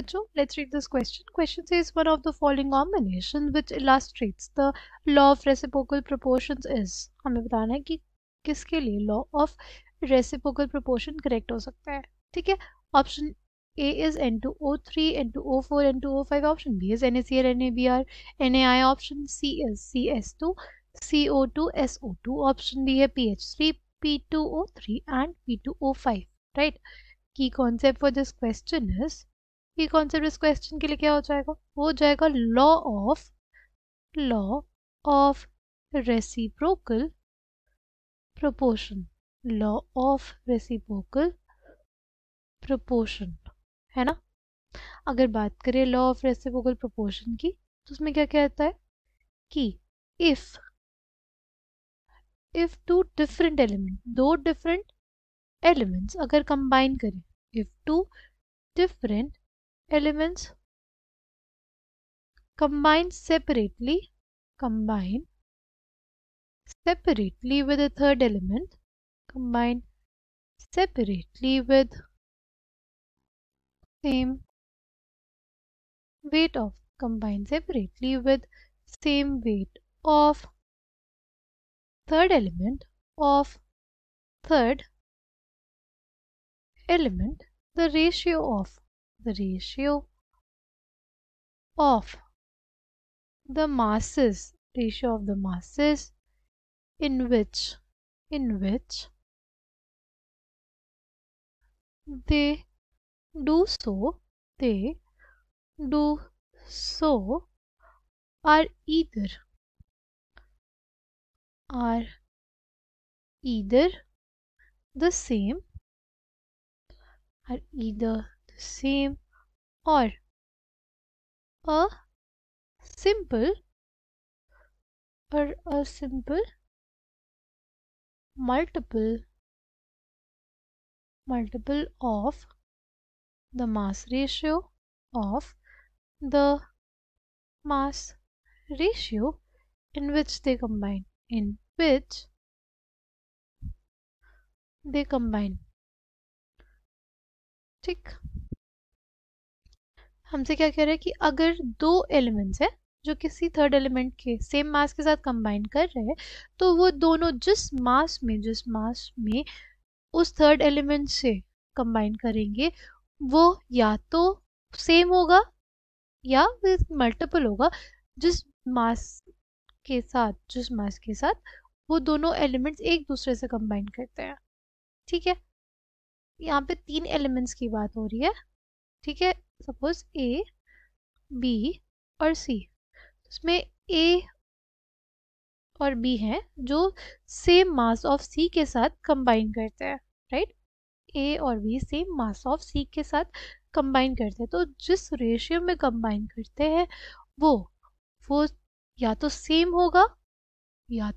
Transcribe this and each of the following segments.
बच्चों, let's read this question. Question says one of the following combinations which illustrates the law of reciprocal proportions is. हमें बताना है कि किसके लिए law of reciprocal proportion correct हो सकता है. ठीक है. Option A is N2O3, N2O4, N2O5. Option B is NaCl, NaBr, NaI. Option C is CS2, CO2, SO2. Option D है PH3, P2O3 and P2O5. Right. Key concept for this question is, की concept इस question के लिए क्या हो जाएगा, वो हो जाएगा law of reciprocal proportion. Law of reciprocal proportion है ना. अगर बात करें लॉ ऑफ रेसिप्रोकल प्रोपोर्शन की तो उसमें क्या कहता है कि इफ टू डिफरेंट एलिमेंट, दो डिफरेंट एलिमेंट्स अगर कंबाइन करें, if two different elements combine separately with a third element, combine separately with same weight of, combine separately with same weight of third element the ratio of the masses in which they do so are either the same or a simple multiple of the mass ratio in which they combine, ठीक. हमसे क्या कह रहा है कि अगर दो elements है जो किसी थर्ड एलिमेंट के सेम मास के साथ कंबाइन कर रहे हैं तो वो दोनों जिस मास में उस थर्ड एलिमेंट से कंबाइन करेंगे वो या तो सेम होगा या मल्टीपल होगा जिस मास के साथ वो दोनों एलिमेंट्स एक दूसरे से कंबाइन करते हैं. ठीक है. यहाँ पे तीन एलिमेंट्स की बात हो रही है. ठीक है. सपोज ए, बी और सी. इसमें ए और बी हैं जो सेम मास ऑफ सी के साथ कंबाइन करते हैं. राइट. ए और बी सेम मास ऑफ सी के साथ कंबाइन करते हैं. तो जिस रेशियो में कंबाइन करते हैं वो या तो सेम होगा या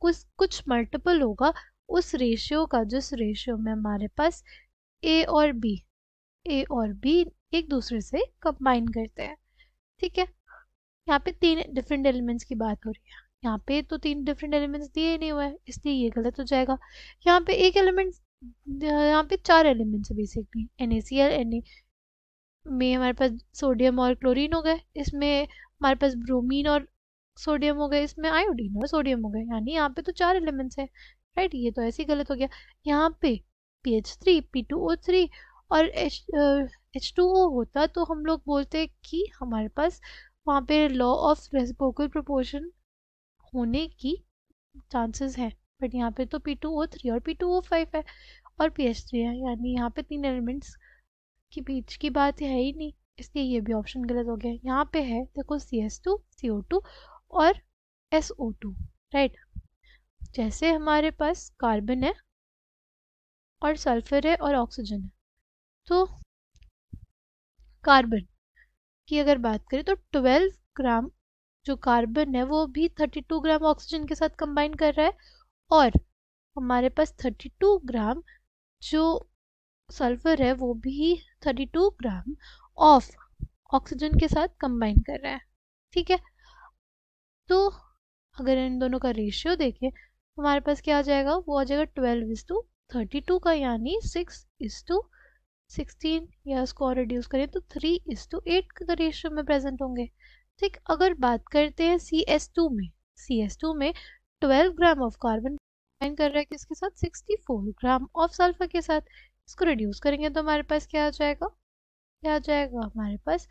कुछ मल्टीपल होगा उस रेशियो का जिस रेशियो में हमारे पास ए और बी एक दूसरे से कंबाइन करते हैं. ठीक है. यहाँ पे तीन डिफरेंट एलिमेंट्स की बात हो रही है. यहाँ पे तो तीन डिफरेंट एलिमेंट्स दिए नहीं हुए हैं इसलिए ये गलत हो जाएगा. यहाँ पे यहाँ पे चार एलिमेंट्स है बेसिकली. NaCl में हमारे पास सोडियम और क्लोरीन हो गए, इसमें हमारे पास ब्रोमीन और सोडियम हो गए, इसमें आयोडीन और सोडियम हो गए. यानी यहाँ पे तो चार एलिमेंट्स है. राइट. ये तो ऐसे ही गलत हो गया. यहाँ पे PH3, P2O3 और H2O होता तो हम लोग बोलते कि हमारे पास वहाँ पे लॉ ऑफ रेसिप्रोकल प्रोपोर्शन होने की चांसेस हैं. बट यहाँ पे तो P2O3 और P2O5 है और PH3 है. यानी यहाँ पे तीन एलिमेंट्स के बीच की बात है ही नहीं, इसलिए ये भी ऑप्शन गलत हो गया. यहाँ पे है देखो CS2, CO2 और SO2. राइट. जैसे हमारे पास कार्बन है और सल्फर है और ऑक्सीजन है, तो कार्बन की अगर बात करें तो 12 ग्राम जो कार्बन है वो भी 32 ग्राम ऑक्सीजन के साथ कंबाइन कर रहा है और हमारे पास 32 ग्राम जो सल्फर है वो भी 32 ग्राम ऑफ ऑक्सीजन के साथ कंबाइन कर रहा है. ठीक है. तो अगर इन दोनों का रेशियो देखें तो हमारे पास क्या आ जाएगा, वो आ जाएगा 12:32 का, यानी 6:3. 16 या इसको और रिड्यूस करें तो 3:8 का रेशियो में प्रेजेंट होंगे। ठीक, अगर बात करते हैं CS2 में 12 ग्राम ऑफ कार्बन कंबाइन कर रहा है किसके साथ, 64 ग्राम ऑफ सल्फर के साथ। इसको रिड्यूस करेंगे तो हमारे पास क्या आ जाएगा, हमारे पास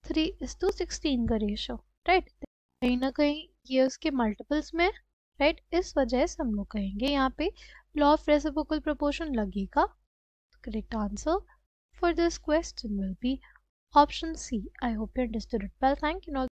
3:16 का रेशियो, राइट। कहीं ना कहीं ये उसके मल्टीपल्स में, राइट, इस वजह से हम लोग कहेंगे यहाँ पे लॉ ऑफ रेसिप्रोकल प्रोपोर्शन लगेगा। Correct answer for this question will be option C. I hope you understood it well. Thank you.